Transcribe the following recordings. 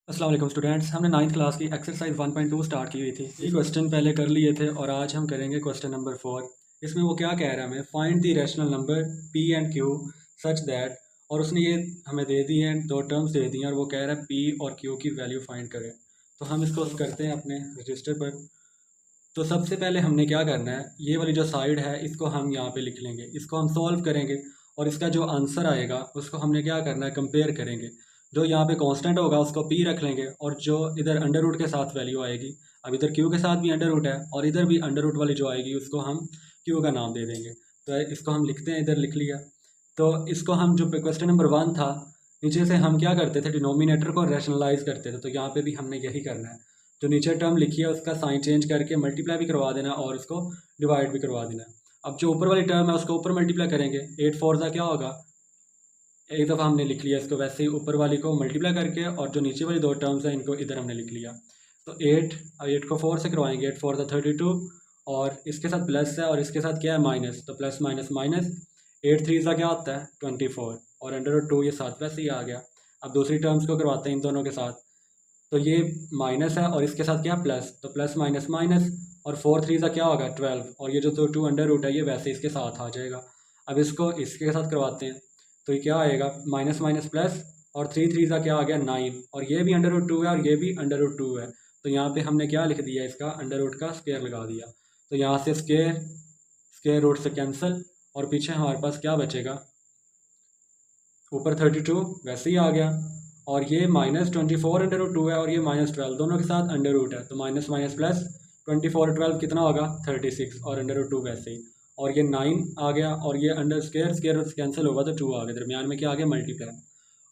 अस्सलाम वालेकुम स्टूडेंट्स, हमने 9th क्लास की एक्सरसाइज 1.2 स्टार्ट की हुई थी। ये क्वेश्चन पहले कर लिए थे और आज हम करेंगे क्वेश्चन नंबर 4। इसमें वो क्या कह रहा है, हमें find the rational number p and q such that, और उसने ये हमें दे दी हैं, दो टर्म्स दे दी हैं और वो कह रहा है p और q की वैल्यू फाइंड करें। तो हम इसको करते हैं अपने रजिस्टर पर। तो सबसे पहले हमने क्या करना है, ये वाली जो साइड है इसको हम यहाँ पे लिख लेंगे, इसको हम सॉल्व करेंगे और इसका जो आंसर आएगा उसको हमने क्या करना है, कंपेयर करेंगे। जो यहाँ पे कांस्टेंट होगा उसको p रख लेंगे और जो इधर अंडर रूट के साथ वैल्यू आएगी, अब इधर q के साथ भी अंडर रूट है और इधर भी अंडर रूट वाली जो आएगी उसको हम q का नाम दे देंगे। तो इसको हम लिखते हैं, इधर लिख लिया। तो इसको हम जो क्वेश्चन नंबर 1 था, नीचे से हम क्या करते थे, डिनोमिनेटर को रैशनलाइज करते थे। तो यहाँ पे भी हमने यही करना है, जो नीचे टर्म लिखी है उसका साइन चेंज करके मल्टीप्लाई भी करवा देना और उसको डिवाइड भी करवा देना। अब जो ऊपर वाली टर्म है उसको ऊपर मल्टीप्लाई करेंगे, 8 4 का क्या होगा, एक दफ़ा हमने लिख लिया इसको, वैसे ही ऊपर वाली को मल्टीप्लाई करके और जो नीचे वाली दो टर्म्स हैं इनको इधर हमने लिख लिया। तो 8, अब 8 को 4 से करवाएंगे, 8 4 32 और इसके साथ प्लस है और इसके साथ क्या है, माइनस। तो प्लस माइनस माइनस, 8 3 का क्या होता है 24 और अंडर 2 ये साथ वैसे ही आ गया। अब दूसरी टर्म्स को करवाते हैं इन दोनों के साथ। तो ये माइनस है और इसके साथ क्या प्लस, तो प्लस माइनस माइनस और 4 3 का क्या होगा 12 और ये जो तो 2 अंडर रूट है ये वैसे इसके साथ आ जाएगा। अब इसको इसके साथ करवाते हैं तो ये क्या आएगा, माइनस माइनस प्लस और 3 3 का क्या आ गया 9 और ये भी अंडर रूट 2 है और ये भी अंडर रूट 2 है। तो यहाँ पे हमने क्या लिख दिया, इसका अंडर रूट का स्क्वायर लगा दिया। तो यहाँ से स्क्वायर स्क्वायर रूट से कैंसिल और पीछे हमारे पास क्या बचेगा, ऊपर 32 वैसे ही आ गया और ये -24 अंडर रूट 2 है और ये -12 दोनों के साथ अंडर रूट है। तो माइनस माइनस प्लस 24 12 कितना होगा 36 और अंडर रूट 2 वैसे ही, और ये 9 आ गया और ये अंडर स्क्वायर स्क्वायर कैंसिल होगा तो 2 आ गया, दरमियान में क्या आ गया मल्टीप्लाई।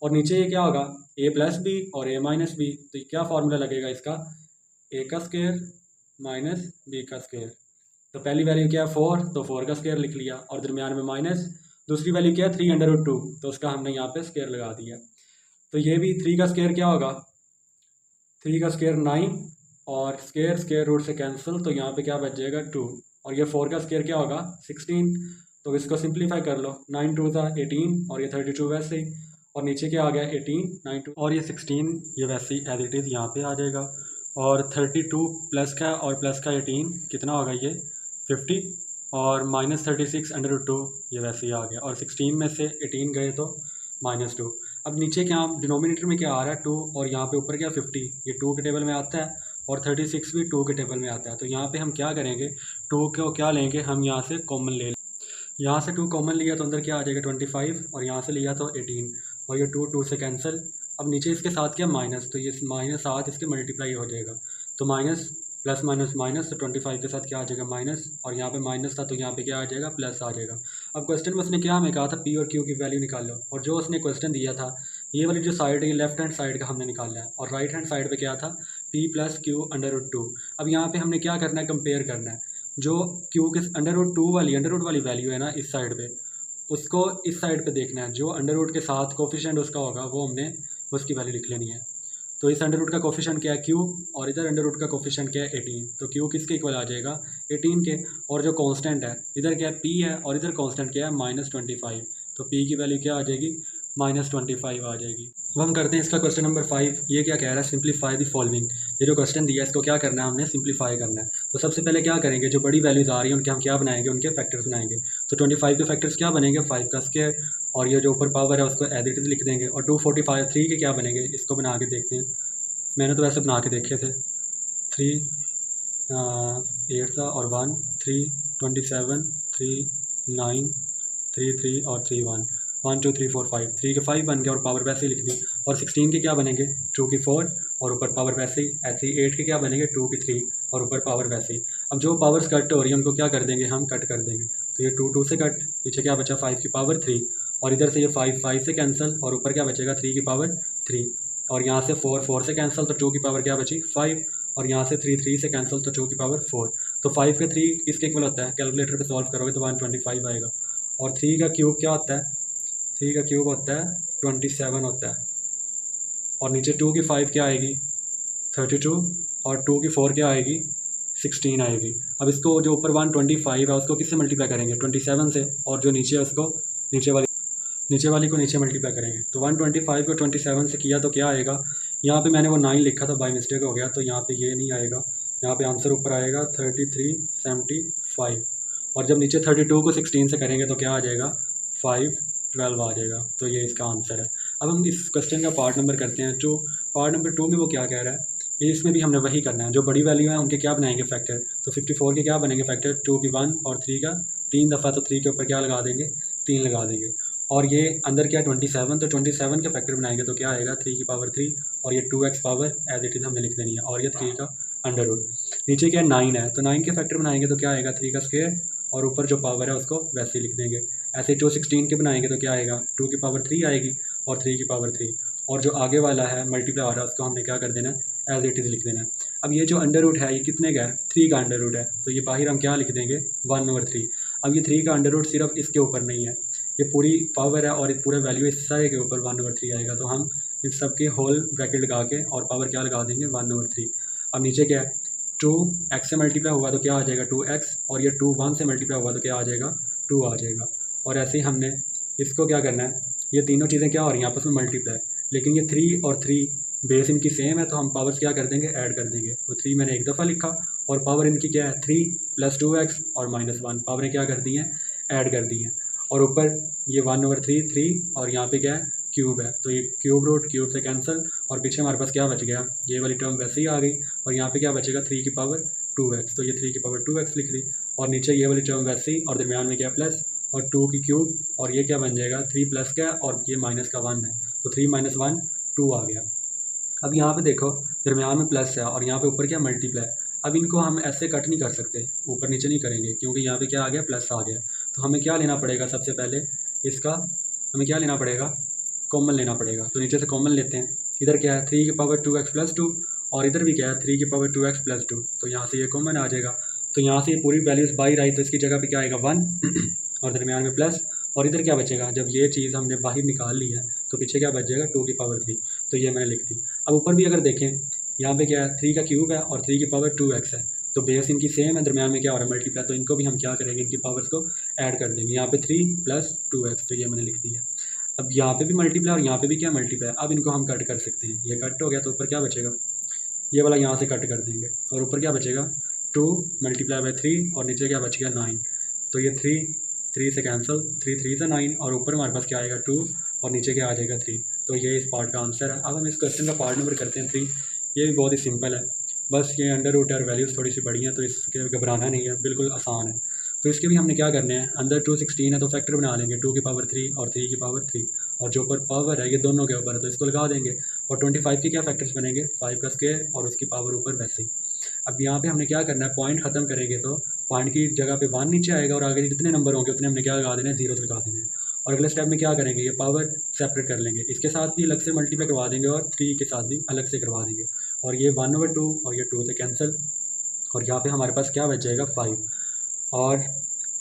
और नीचे ये क्या होगा a प्लस बी और a माइनस बी। तो ये क्या फार्मूला लगेगा इसका, a का स्क्वायर माइनस b का स्क्वायर। तो पहली वैल्यू क्या है 4, तो 4 का स्क्वायर लिख लिया और दरमियान में माइनस। दूसरी वैल्यू क्या है 3 अंडर रूट 2, तो उसका हमने यहाँ पे स्क्वायर लगा दिया। तो ये भी 3 का स्क्वायर क्या होगा, 3 का स्क्वायर 9 और स्क्वायर स्क्वायर रूट से कैंसिल, तो यहाँ पे क्या बच जाएगा 2 और ये 4 का स्क्वायर क्या होगा 16। तो इसको सिंप्लीफाई कर लो, 9 2 था 18 और ये 32 वैसे ही, और नीचे क्या आ गया 18 9 2 और ये 16, ये वैसे ही एज इट इज़ यहाँ पे आ जाएगा। और 32 प्लस का और प्लस का 18 कितना होगा ये 50 और -36 अंडर रूट 2 ये वैसे ही आ गया, और 16 में से 18 गए तो -2। अब नीचे क्या डिनोमिनेटर में क्या आ रहा है 2 और यहाँ पे ऊपर क्या 50, ये 2 के टेबल में आता है और 36 भी 2 के टेबल में आता है। तो यहाँ पे हम क्या करेंगे, 2 को क्या लेंगे हम यहाँ से कॉमन ले, यहाँ से 2 कॉमन लिया तो अंदर क्या आ जाएगा 25 और यहाँ से लिया तो 18 और ये 2 2 से कैंसिल। अब नीचे इसके साथ क्या माइनस, तो ये -7 इसके मल्टीप्लाई हो जाएगा। तो माइनस प्लस माइनस माइनस, तो 25 के साथ क्या आ जाएगा माइनस, और यहाँ पे माइनस था तो यहाँ पे क्या आ जाएगा प्लस आ जाएगा। अब क्वेश्चन में उसने क्या हमें कहा था पी और क्यू की वैल्यू निकाल लो, और जो उसने क्वेश्चन दिया था ये वाली जो साइड है ये लेफ्ट हैंड साइड का हमने निकालना है और राइट हैंड साइड पे क्या था P plus Q under root 2। अब यहाँ पे हमने क्या करना है, कंपेयर करना है। जो क्यू के अंडर रूट वाली वैल्यू है ना इस साइड पे, उसको इस साइड पे देखना है। जो अंडर रूट के साथ कोफिशिएंट उसका होगा वो हमने उसकी वैल्यू लिख लेनी है। तो इस अंडर रूट का कोफिशिएंट क्या है क्यू और इधर अंडर रूट का कोफिशिएंट क्या है 18, तो क्यू किसके इक्वल आ जाएगा 18 के। और जो कांस्टेंट है इधर क्या है पी है और इधर कांस्टेंट क्या है -25, तो पी की वैल्यू क्या आ जाएगी -25 आ जाएगी। अब हम करते हैं इसका क्वेश्चन नंबर 5। ये क्या कह रहा है, सिंप्लीफाई द फॉलोइंग। ये जो क्वेश्चन दिया है इसको क्या करना है, हमने सिंप्लीफाई करना है। तो सबसे पहले क्या करेंगे, जो बड़ी वैल्यूज आ रही हैं उनके हम क्या बनाएंगे, उनके फैक्टर्स बनाएंगे। तो 25 के फैक्टर्स क्या बनेंगे 5 का स्क्वायर और ये जो ऊपर पावर है उसको एज इट इज लिख देंगे। और 245 3 के क्या बनेंगे, इसको बना के देखते हैं। मैंने तो वैसे बना के देखे थे, 3 8 था और 1 3 27 3 9 3 3 और 3 1 1 2 3 4 5 3 के 5 बन गए और पावर वैसे ही लिख दी। और 16 के क्या बनेंगे 2 की 4 और ऊपर पावर वैसे ही, ऐसे ही 8 के क्या बनेंगे 2 की 3 और ऊपर पावर वैसे ही। अब जो पावर्स कट हो रही है उनको क्या कर देंगे, हम कट कर देंगे। तो ये 2 2 से कट, पीछे क्या बचा 5 की पावर 3 और इधर से ये 5 5 से कैंसिल और ऊपर क्या बचेगा 3 की पावर 3 और यहाँ से 4 4 से कैंसिल तो 2 की पावर क्या बची 5 और यहाँ से 3 3 से कैंसिल तो 2 की पावर 4। तो 5 के 3 किसके इक्वल होता है, कैलकुलेटर पे सॉल्व करोगे तो 125 आएगा। और 3 का क्यूब क्या होता है, 3 का क्यूब होता है 27 होता है। और नीचे 2 की 5 क्या आएगी 32 और 2 की 4 क्या आएगी 16 आएगी। अब इसको जो ऊपर 125 है उसको किससे मल्टीप्लाई करेंगे 27 से, और जो नीचे है उसको नीचे वाली को नीचे मल्टीप्लाई करेंगे। तो 125 को 27 से किया तो क्या आएगा, यहाँ पे मैंने वो 9 लिखा था, बाई मिस्टेक हो गया, तो यहाँ पे ये नहीं आएगा। यहाँ पे आंसर ऊपर आएगा 3375। और जब नीचे 32 को 16 से करेंगे तो क्या आ जाएगा, 512 आ जाएगा। तो ये इसका आंसर है। अब हम इस क्वेश्चन का पार्ट नंबर करते हैं। जो पार्ट नंबर 2 में वो क्या कह रहा है, ये इसमें भी हमने वही करना है। जो बड़ी वैल्यू है उनके क्या बनाएंगे फैक्टर, तो 54 के क्या बनेंगे फैक्टर, 2 की 1 और 3 का 3 दफ़ा, तो 3 के ऊपर क्या लगा देंगे, 3 लगा देंगे। और ये अंदर क्या 27, तो 27 के फैक्टर बनाएंगे तो क्या आएगा 3 की पावर 3, और ये 2x power as it is हमने लिख देनी है, और ये 3 का अंडर रूट। नीचे क्या 9 है, तो 9 के फैक्टर बनाएंगे तो क्या आएगा 3 का स्क्वायर, और ऊपर जो पावर है उसको वैसे ही लिख देंगे। ऐसे 16 के बनाएंगे तो क्या आएगा 2 की पावर 3 आएगी और 3 की पावर 3, और जो आगे वाला है मल्टीप्लाई हो रहा है उसको हमने क्या कर देना है, एज इट इज़ लिख देना है। अब ये जो अंडर रूट है ये कितने का है, 3 का अंडर रूट है, तो ये बाहर हम क्या लिख देंगे 1/3। अब ये 3 का अंडर रूट सिर्फ इसके ऊपर नहीं है, ये पूरी पावर है और ये पूरा वैल्यू इस सारे के ऊपर 1/3 आएगा। तो हम इन सब के होल ब्रैकेट लगा के और पावर क्या लगा देंगे 1/3। अब नीचे क्या है 2x से मल्टीप्लाई हुआ तो क्या आ जाएगा 2x, और ये 2 1 से मल्टीप्लाई हुआ तो क्या आ जाएगा 2 आ जाएगा। और ऐसे ही हमने इसको क्या करना है, ये तीनों चीज़ें क्या हो रही हैं आपस में मल्टीप्लाई, लेकिन ये 3 और 3 बेस इनकी सेम है, तो हम पावर्स क्या कर देंगे ऐड कर देंगे। तो 3 मैंने एक दफ़ा लिखा, और पावर इनकी क्या है 3 + 2x और -1, पावरें क्या कर दी हैं ऐड कर दी हैं। और ऊपर ये 1/3 3, और यहाँ पे क्या है क्यूब है, तो ये क्यूब रूट क्यूब से कैंसिल, और पीछे हमारे पास क्या बच गया, ये वाली टर्म वैसे ही आ गई, और यहाँ पे क्या बचेगा 3 की पावर 2x, तो ये 3 की पावर 2x लिख दी, और नीचे ये वाली टर्म वैसे ही, और दरमियान में क्या प्लस और 2 की क्यूब, और ये क्या बन जाएगा 3 प्लस क्या और ये माइनस का 1 है, तो 3 - 1 2 आ गया। अब यहाँ पे देखो दरमियान में प्लस है और यहाँ पे ऊपर क्या मल्टीप्लाई। अब इनको हम ऐसे कट नहीं कर सकते, ऊपर नीचे नहीं करेंगे, क्योंकि यहाँ पे क्या आ गया प्लस आ गया। तो हमें क्या लेना पड़ेगा, सबसे पहले इसका हमें क्या लेना पड़ेगा, कॉमन लेना पड़ेगा। तो नीचे से कॉमन लेते हैं, इधर क्या है 3 की पावर 2x + 2, और इधर भी क्या है 3 की पावर 2x + 2, तो यहाँ से ये कॉमन आ जाएगा। तो यहाँ से ये पूरी वैल्यूज़ बाहर आई, तो इसकी जगह पे क्या आएगा 1 और दरमियान में प्लस, और इधर क्या बचेगा, जब ये चीज़ हमने बाहर निकाल ली है तो पीछे क्या बच जाएगा 2 की पावर 3, तो ये मैंने लिख दी। अब ऊपर भी अगर देखें, यहाँ पे क्या है 3 का क्यूब है और 3 की पावर 2x है, तो बेस इनकी सेम है, दरमियान में क्या हो रहा है मल्टीप्लाई, तो इनको भी हम क्या करेंगे इनकी पावर्स को ऐड कर देंगे। यहाँ पे 3 + 2x, तो ये मैंने लिख दिया। अब यहाँ पे भी मल्टीप्लाई और यहाँ पे भी क्या मल्टीप्लाई, अब इनको हम कट कर सकते हैं, ये कट हो गया, तो ऊपर क्या बचेगा, ये वाला यहाँ से कट कर देंगे, और ऊपर क्या बचेगा 2 × 3, और नीचे क्या बच गया 9, तो ये 3 से कैंसिल, 3 3 से 9, और ऊपर हमारे पास क्या आएगा 2, और नीचे क्या आ जाएगा 3। तो ये इस पार्ट का आंसर है। अब हम इस क्वेश्चन का पार्ट नंबर करते हैं 3। ये भी बहुत ही सिंपल है, बस ये अंडर रूट और वैल्यूज़ थोड़ी सी बड़ी हैं, तो इसके घबराना नहीं है, बिल्कुल आसान है। तो इसके भी हमने क्या करने हैं, अंदर 216 है तो फैक्टर बना लेंगे 2 की पावर 3 और 3 की पावर 3, और जो ऊपर पावर है ये दोनों के ऊपर है तो इसको लगा देंगे। और 25 के क्या फैक्टर्स बनेंगे, 5 का स्क्वायर और उसकी पावर ऊपर वैसे ही। अब यहाँ पे हमने क्या करना है, पॉइंट ख़त्म करेंगे तो पॉइंट की जगह पे 1 नीचे आएगा, और आगे जितने नंबर होंगे उतने हमने क्या लगा देना है, जीरोस लगा देना है। और अगले स्टेप में क्या करेंगे, ये पावर सेपरेट कर लेंगे, इसके साथ भी अलग से मल्टीप्लाई करवा देंगे और 3 के साथ भी अलग से करवा देंगे, और ये 1/2 और ये 2 से कैंसिल, और यहाँ पे हमारे पास क्या बच जाएगा 5। और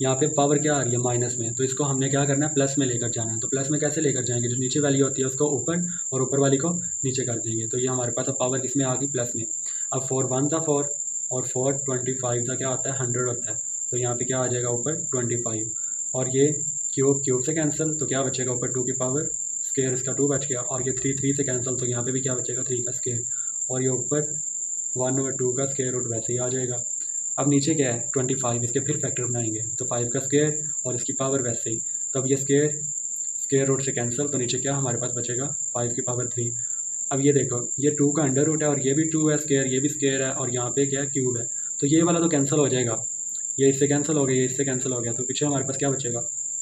यहाँ पे पावर क्या आ रही है माइनस में, तो इसको हमने क्या करना है प्लस में लेकर जाना है। तो प्लस में कैसे लेकर जाएंगे, जो नीचे वैल्यू होती है उसको ऊपर और ऊपर वाली को नीचे कर देंगे, तो ये हमारे पास अब पावर किस में आ गई प्लस में। अब 4 1 था 4, और 4 25 का क्या होता है 100 होता है, तो यहाँ पे क्या आ जाएगा ऊपर 25, और ये क्यूब से कैंसिल, तो क्या बचेगा ऊपर 2 की पावर स्क्वायर, इसका 2 बच गया, और ये 3 से कैंसिल, तो यहाँ पे भी क्या बचेगा 3 का स्क्वायर, और ये ऊपर 1/2 का स्क्वायर रूट वैसे ही आ जाएगा। अब नीचे क्या है 25, इसके फिर फैक्टर बनाएंगे, तो 5 का स्क्वायर और इसकी पावर वैसे ही, तो अब ये स्क्वायर रूट से कैंसिल, तो नीचे क्या हमारे पास बचेगा 5 की पावर 3। अब ये देखो ये 2 का अंडर रूट है और ये भी 2 है स्क्वायर, ये भी स्क्वायर है, और यहाँ पे क्या है क्यूब है, तो ये वाला तो कैंसिल हो जाएगा, ये इससे कैंसिल हो गया, ये इससे कैंसिल हो गया, तो पीछे हमारे पास क्या बचेगा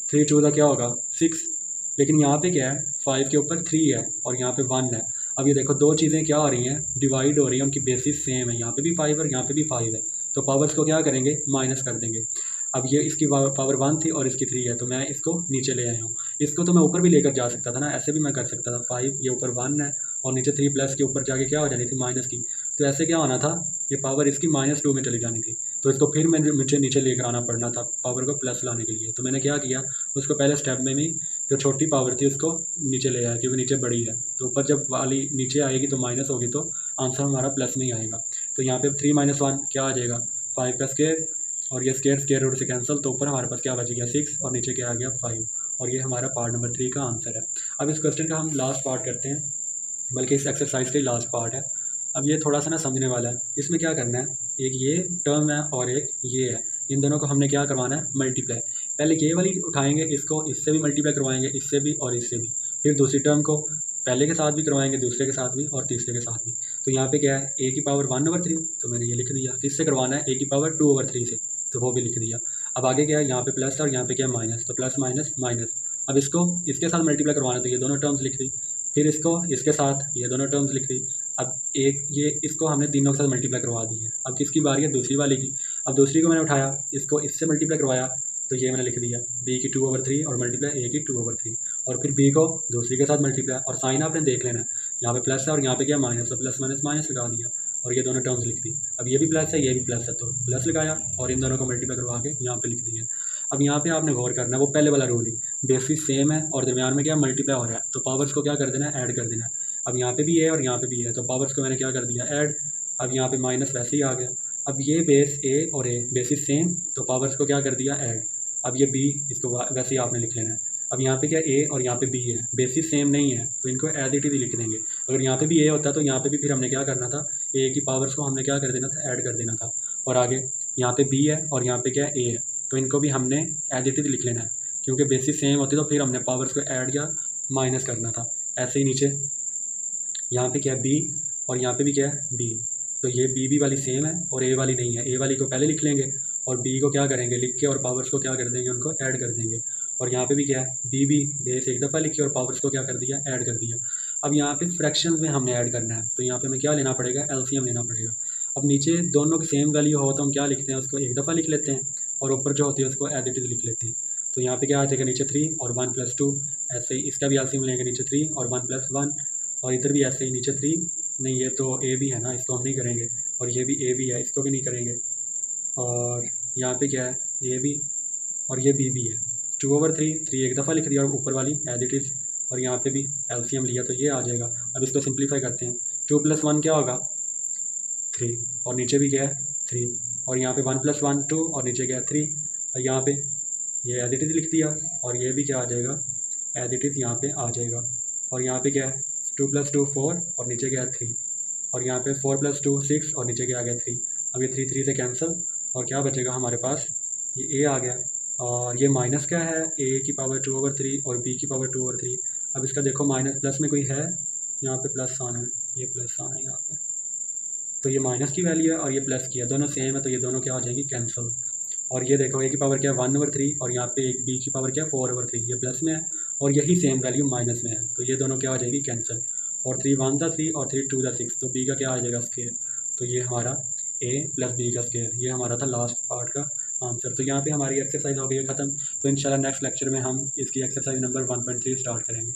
3 2 का क्या होगा 6। लेकिन यहाँ पे क्या है 5 के ऊपर 3 है और यहाँ पे 1 है। अब ये देखो दो चीज़ें क्या हो रही हैं डिवाइड हो रही हैं, उनकी बेसिस सेम है, यहाँ पे भी 5 और यहाँ पे भी 5 है, तो पावर्स को क्या करेंगे माइनस कर देंगे। अब ये इसकी पावर 1 थी और इसकी 3 है, तो मैं इसको नीचे ले आया हूँ। इसको तो मैं ऊपर भी लेकर जा सकता था ना, ऐसे भी मैं कर सकता था, 5 ये ऊपर 1 है और नीचे 3 प्लस के ऊपर जाके क्या हो जानी थी माइनस की, तो ऐसे क्या होना था ये पावर इसकी -2 में चली जानी थी, तो इसको फिर मुझे नीचे लेकर आना पड़ना था पावर को प्लस लाने के लिए। तो मैंने क्या किया, उसको पहले स्टेप में भी जो छोटी पावर थी उसको नीचे ले आया, क्योंकि नीचे बड़ी है, तो ऊपर जब वाली नीचे आएगी तो माइनस होगी, तो आंसर हमारा प्लस में ही आएगा। तो यहाँ पे 3 - 1 क्या आ जाएगा 5 का स्क्वायर, और ये स्क्वायर रूट से कैंसिल, तो ऊपर हमारे पास क्या बच गया 6 और नीचे क्या आ गया 5, और ये हमारा पार्ट नंबर 3 का आंसर है। अब इस क्वेश्चन का हम लास्ट पार्ट करते हैं। बल्कि इस एक्सरसाइज का ही लास्ट पार्ट है। अब ये थोड़ा सा ना समझने वाला है। इसमें क्या करना है, एक ये टर्म है और एक ये है, इन दोनों को हमने क्या करवाना है, मल्टीप्लाई। पहले ये वाली उठाएंगे, इसको इससे भी मल्टीप्लाई करवाएंगे, इससे भी और इससे भी। फिर दूसरी टर्म को पहले के साथ भी करवाएंगे, दूसरे के साथ भी और तीसरे के साथ भी। तो यहाँ पे क्या है, ए की पावर 1/3, तो मैंने ये लिख दिया। किससे करवाना है, ए की पावर 2/3 से, तो वो भी लिख दिया। अब आगे क्या है, यहाँ पे प्लस और यहाँ पे क्या है माइनस, तो प्लस माइनस माइनस। अब इसको इसके साथ मल्टीप्लाई करवाना है, तो ये दोनों टर्म्स लिख दी। फिर इसको इसके साथ ये दोनों टर्म्स लिख दी। अब एक ये इसको हमने तीनों के साथ मल्टीप्लाई करवा दी है। अब किसकी बारी है, दूसरी वाली की। अब दूसरी को मैंने उठाया, इसको इससे मल्टीप्लाई करवाया, तो ये मैंने लिख दिया बी की 2/3 और मल्टीप्लाई ए की 2/3। और फिर बी को दूसरी के साथ मल्टीप्लाई, और साइन आपने देख लेना है, यहाँ पे प्लस है और यहाँ पे क्या माइनस, तो प्लस माइनस माइनस लगा दिया और ये दोनों टर्म्स लिख दी। अब ये भी प्लस है, ये भी प्लस है, तो प्लस लगाया और इन दोनों को मल्टीप्लाई करवा के यहाँ पे लिख दिया। अब यहाँ पे आपने गौर करना है, वो पहले वाला रूल ही, बेसिस सेम है और दरमियान में क्या मल्टीप्लाई हो रहा है, तो पावर्स को क्या कर देना है, ऐड कर देना है। अब यहाँ पे भी है और यहाँ पे भी है, तो पावर्स को मैंने क्या कर दिया, ऐड। अब यहाँ पे माइनस वैसे ही आ गया। अब ये बेस ए और ए बेसिस सेम, तो पावर्स को क्या कर दिया, ऐड। अब ये बी, इसको वैसे ही आपने लिख लेना है। अब यहाँ पे क्या ए और यहाँ पे बी है, बेसिस सेम नहीं है, तो इनको एज इट इज लिख देंगे। अगर यहाँ पे भी ए होता तो यहाँ पे भी फिर हमने क्या करना था, ए की पावर्स को हमने क्या कर देना था, ऐड कर देना था। और आगे यहाँ पे बी है और यहाँ पे क्या है, ए है, तो इनको भी हमने एज इट इज लिख लेना है, क्योंकि बेसिस सेम होती तो फिर हमने पावर्स को ऐड या माइनस करना था। ऐसे ही नीचे यहाँ पे क्या है बी और यहाँ पे भी क्या है बी, तो ये बी वाली सेम है और ए वाली नहीं है। ए वाली को पहले लिख लेंगे और बी को क्या करेंगे, लिख के और पावर्स को क्या कर देंगे, उनको ऐड कर देंगे। और यहाँ पे भी क्या है, बी बेस एक दफ़ा लिखी और पावर्स को क्या कर दिया, ऐड कर दिया। अब यहाँ पे फ्रैक्शन में हमने ऐड करना है, तो यहाँ पे हमें क्या लेना पड़ेगा, एलसीएम लेना पड़ेगा। अब नीचे दोनों की सेम वैल्यू हो तो हम क्या लिखते हैं, उसको एक दफ़ा लिख लेते हैं और ऊपर जो होती है उसको एज इट इज लिख लेते हैं। तो यहाँ पे क्या आ जाएगा, नीचे 3 और 1 + 2। ऐसे ही इसका भी एलसीएम लेंगे, नीचे 3 और 1 + 1। और इधर भी ऐसे ही नीचे 3, नहीं ये तो ए भी है ना, इसको हम नहीं करेंगे। और ये भी ए भी है, इसको भी नहीं करेंगे। और यहाँ पे क्या है, ए भी और ये बी है। 2/3, 3 एक दफ़ा लिख दिया और ऊपर वाली एज इट इज़। और यहाँ पे भी एलसीएम लिया तो ये आ जाएगा। अब इसको सिंप्लीफाई करते हैं, 2 + 1 क्या होगा, 3। और नीचे भी क्या है, 3। और यहाँ पे 1 + 1 2 और नीचे क्या है 3। और यहाँ पे ये एज इट इज़ लिख दिया और ये भी क्या आ जाएगा, एज इट इज़ यहाँ पे आ जाएगा। और यहाँ पे क्या है, 2 + 2 4 और नीचे क्या है 3। और यहाँ पे 4 + 2 6 और नीचे क्या आ गया 3। अब ये 3 से कैंसिल और क्या बचेगा हमारे पास, ये ए आ गया। और ये माइनस क्या है, ए की पावर 2/3 और बी की पावर 2/3। अब इसका देखो माइनस, प्लस में कोई है, यहाँ पे प्लस आना है, ये प्लस आना है यहाँ पे, तो ये माइनस की वैल्यू है और ये प्लस की है, दोनों सेम है, तो ये दोनों क्या हो जाएंगी, कैंसिल। और ये देखो ए की पावर क्या है 1/3 और यहाँ पे एक बी की पावर क्या है 4/3, ये प्लस में है और यही सेम वैल्यू माइनस में है, तो ये दोनों क्या हो जाएगी, कैंसिल। और 3 1 × 3 और 3 2 × 6, तो बी का क्या आ जाएगा, स्क्वायर। तो ये हमारा ए + बी का स्क्वायर, ये हमारा था लास्ट पार्ट का आंसर। तो यहाँ पे हमारी एक्सरसाइज हो गई है ख़त्म। तो इंशाल्लाह नेक्स्ट लेक्चर में हम इसकी एक्सरसाइज नंबर 1.3 स्टार्ट करेंगे।